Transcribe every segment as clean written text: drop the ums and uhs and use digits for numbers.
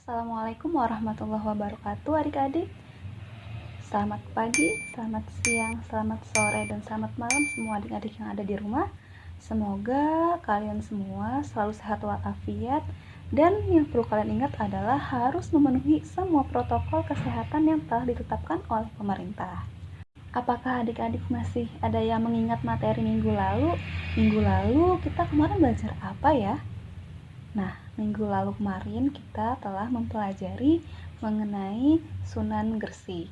Assalamualaikum warahmatullahi wabarakatuh adik-adik. Selamat pagi, selamat siang, selamat sore, dan selamat malam semua adik-adik yang ada di rumah. Semoga kalian semua selalu sehat walafiat. Dan yang perlu kalian ingat adalah harus memenuhi semua protokol kesehatan yang telah ditetapkan oleh pemerintah. Apakah adik-adik masih ada yang mengingat materi minggu lalu? Minggu lalu kita kemarin belajar apa ya? Nah, minggu lalu kemarin kita telah mempelajari mengenai Sunan Gresik.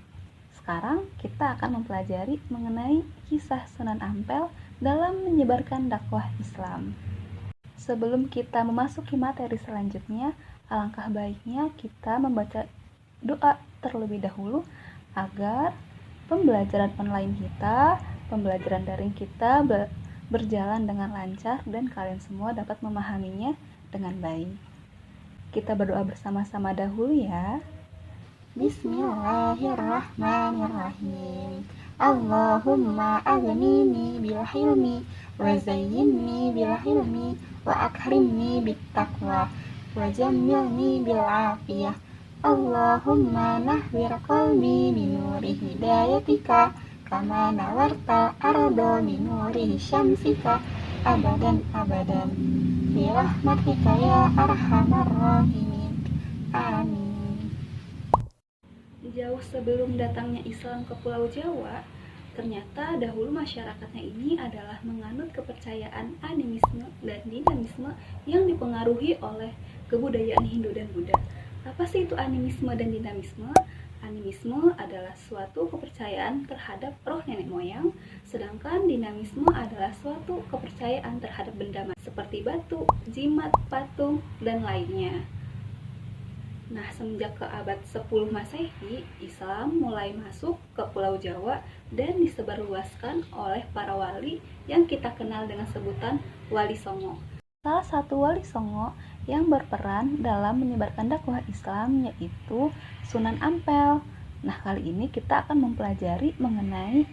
Sekarang kita akan mempelajari mengenai kisah Sunan Ampel dalam menyebarkan dakwah Islam. Sebelum kita memasuki materi selanjutnya, alangkah baiknya kita membaca doa terlebih dahulu agar pembelajaran online kita, pembelajaran daring kita berjalan dengan lancar dan kalian semua dapat memahaminya dengan baik. Kita berdoa bersama-sama dahulu ya. Bismillahirrahmanirrahim. Allahumma aghnini bil hilmi wa zayyinni bil hilmi wa akrimni bit taqwa wa jammilni bil afiyah. Allahumma nahwir qalbi bi nuri hidayatika kama nawarta arda bi nuri syamsika abadan abadan. Birahmatika ya arhamar rahimin. Amin. Jauh sebelum datangnya Islam ke Pulau Jawa, ternyata dahulu masyarakatnya ini adalah menganut kepercayaan animisme dan dinamisme yang dipengaruhi oleh kebudayaan Hindu dan Buddha. Apa sih itu animisme dan dinamisme? Animisme adalah suatu kepercayaan terhadap roh nenek moyang, sedangkan dinamisme adalah suatu kepercayaan terhadap benda mati seperti batu, jimat, patung, dan lainnya. Nah, semenjak ke abad 10 Masehi, Islam mulai masuk ke Pulau Jawa dan disebarluaskan oleh para wali yang kita kenal dengan sebutan Wali Songo. Salah satu Wali Songo yang berperan dalam menyebarkan dakwah Islam yaitu Sunan Ampel. Nah, kali ini kita akan mempelajari mengenai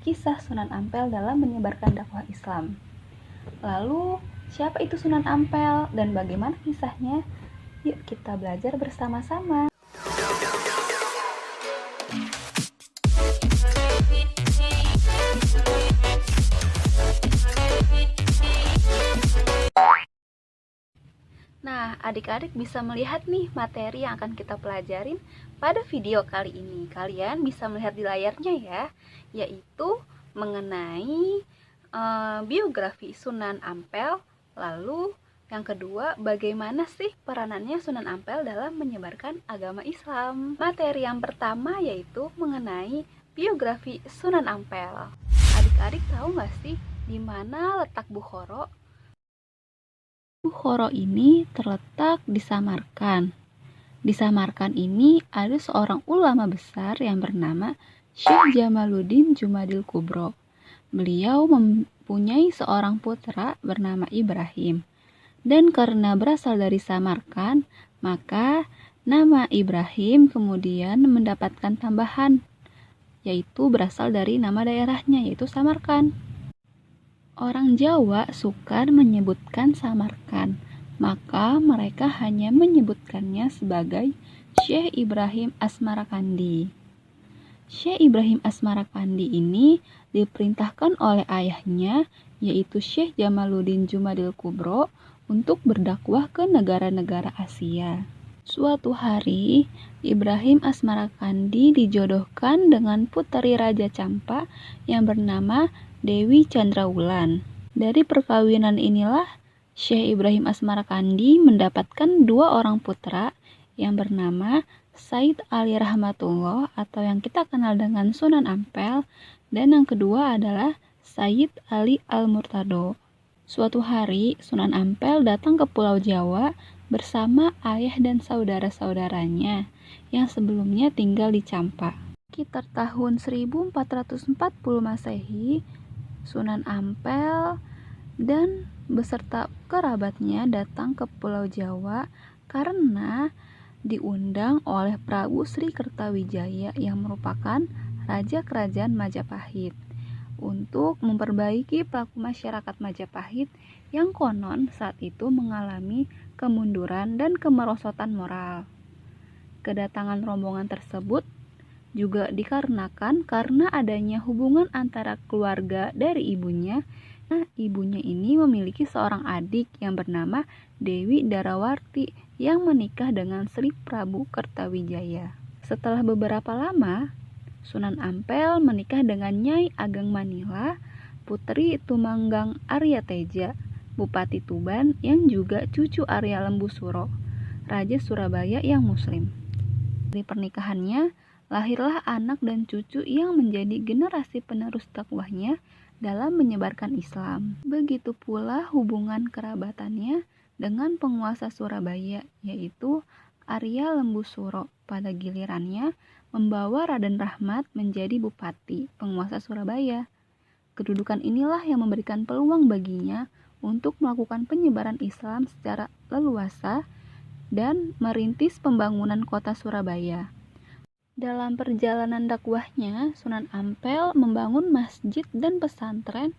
kisah Sunan Ampel dalam menyebarkan dakwah Islam. Lalu, siapa itu Sunan Ampel dan bagaimana kisahnya? Yuk kita belajar bersama-sama. Nah, adik-adik bisa melihat nih materi yang akan kita pelajarin pada video kali ini. Kalian bisa melihat di layarnya ya, yaitu mengenai biografi Sunan Ampel. Lalu yang kedua, bagaimana sih peranannya Sunan Ampel dalam menyebarkan agama Islam. Materi yang pertama yaitu mengenai biografi Sunan Ampel. Adik-adik tahu nggak sih di mana letak Bukhara? Bukhara ini terletak di Samarkand. Di Samarkand ini ada seorang ulama besar yang bernama Syekh Jamaluddin Jumadil Kubro. Beliau mempunyai seorang putra bernama Ibrahim. Dan karena berasal dari Samarkand, maka nama Ibrahim kemudian mendapatkan tambahan, yaitu berasal dari nama daerahnya, yaitu Samarkand. Orang Jawa sukar menyebutkan Samarkand, maka mereka hanya menyebutkannya sebagai Syekh Ibrahim Asmarakandi. Syekh Ibrahim Asmarakandi ini diperintahkan oleh ayahnya, yaitu Syekh Jamaluddin Jumadil Kubro, untuk berdakwah ke negara-negara Asia. Suatu hari, Ibrahim Asmarakandi dijodohkan dengan puteri Raja Campa yang bernama Dewi Chandrawulan. Dari perkawinan inilah Syekh Ibrahim Asmarakandi mendapatkan dua orang putra yang bernama Said Ali Rahmatullah atau yang kita kenal dengan Sunan Ampel, dan yang kedua adalah Said Ali Al-Murtado. Suatu hari Sunan Ampel datang ke Pulau Jawa bersama ayah dan saudara-saudaranya yang sebelumnya tinggal di Campa. Sekitar tahun 1440 Masehi, Sunan Ampel dan beserta kerabatnya datang ke Pulau Jawa karena diundang oleh Prabu Sri Kertawijaya yang merupakan Raja Kerajaan Majapahit untuk memperbaiki perilaku masyarakat Majapahit yang konon saat itu mengalami kemunduran dan kemerosotan moral. Kedatangan rombongan tersebut juga dikarenakan karena adanya hubungan antara keluarga dari ibunya. Nah, ibunya ini memiliki seorang adik yang bernama Dewi Darawarti yang menikah dengan Sri Prabu Kertawijaya. Setelah beberapa lama, Sunan Ampel menikah dengan Nyai Ageng Manila, putri Tumanggang Arya Teja, Bupati Tuban yang juga cucu Arya Lembusuro, Raja Surabaya yang Muslim. Dari pernikahannya, lahirlah anak dan cucu yang menjadi generasi penerus dakwahnya dalam menyebarkan Islam. Begitu pula hubungan kerabatannya dengan penguasa Surabaya, yaitu Arya Lembusuro. Pada gilirannya, membawa Raden Rahmat menjadi bupati penguasa Surabaya. Kedudukan inilah yang memberikan peluang baginya untuk melakukan penyebaran Islam secara leluasa dan merintis pembangunan kota Surabaya. Dalam perjalanan dakwahnya, Sunan Ampel membangun masjid dan pesantren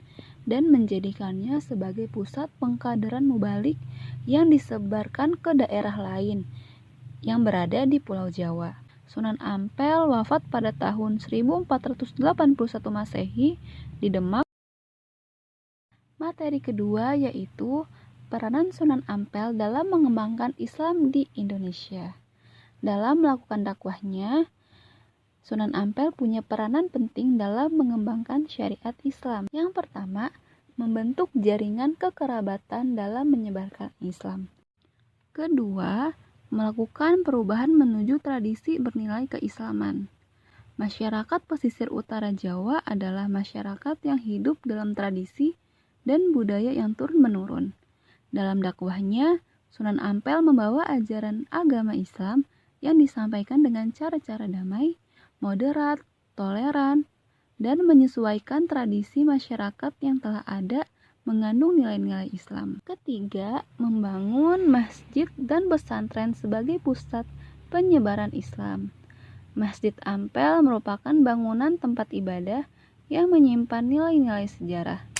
dan menjadikannya sebagai pusat pengkaderan mubalik yang disebarkan ke daerah lain yang berada di Pulau Jawa. Sunan Ampel wafat pada tahun 1481 Masehi di Demak. Materi kedua yaitu peranan Sunan Ampel dalam mengembangkan Islam di Indonesia. Dalam melakukan dakwahnya, Sunan Ampel punya peranan penting dalam mengembangkan syariat Islam. Yang pertama, membentuk jaringan kekerabatan dalam menyebarkan Islam. Kedua, melakukan perubahan menuju tradisi bernilai keislaman. Masyarakat pesisir utara Jawa adalah masyarakat yang hidup dalam tradisi dan budaya yang turun-menurun. Dalam dakwahnya, Sunan Ampel membawa ajaran agama Islam yang disampaikan dengan cara-cara damai, moderat, toleran, dan menyesuaikan tradisi masyarakat yang telah ada mengandung nilai-nilai Islam. Ketiga, membangun masjid dan pesantren sebagai pusat penyebaran Islam. Masjid Ampel merupakan bangunan tempat ibadah yang menyimpan nilai-nilai sejarah.